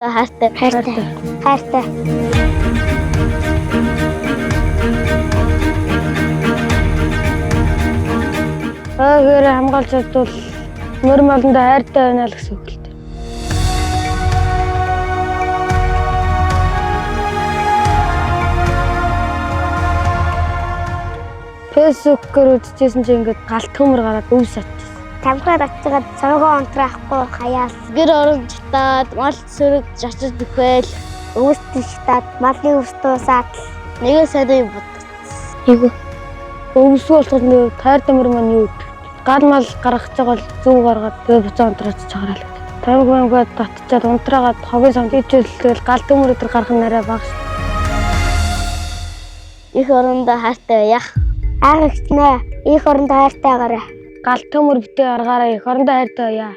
Хайртай. Хайртай. Гэр хамгаалж чадвал мөр молондоо хайртай байна л гэсэн үг л дээ. Фэйсбүүкээр үзчихсэн чинь ингээд галт хөмөр гараад өв сатчихсан. Тамхиар очиод цоргоо онтраахгүй хаяал. Гэр орон чатаад мал сөрөг жачиж бүхэл Өвсдөж таад малын өвс дуусаад нэгэн сайдын бодсон. Эйгөө. Өвсгөө болоход нөө тайртай мөр маань юу гэдэг. Гал мал гаргаж байгаа бол зүг гаргаад тэгээ буцаа онтраач чагараа л. Тамхигаа татчихад унтраагаад хогийн самд ичүүлэл галт хөмөр өдр гарах нь арай бага. Их орондоо хайртай яах. Аагч нэ их орондоо хайртай гараа. Галт хөмөр битээ аргаараа их орондоо хайртай яа.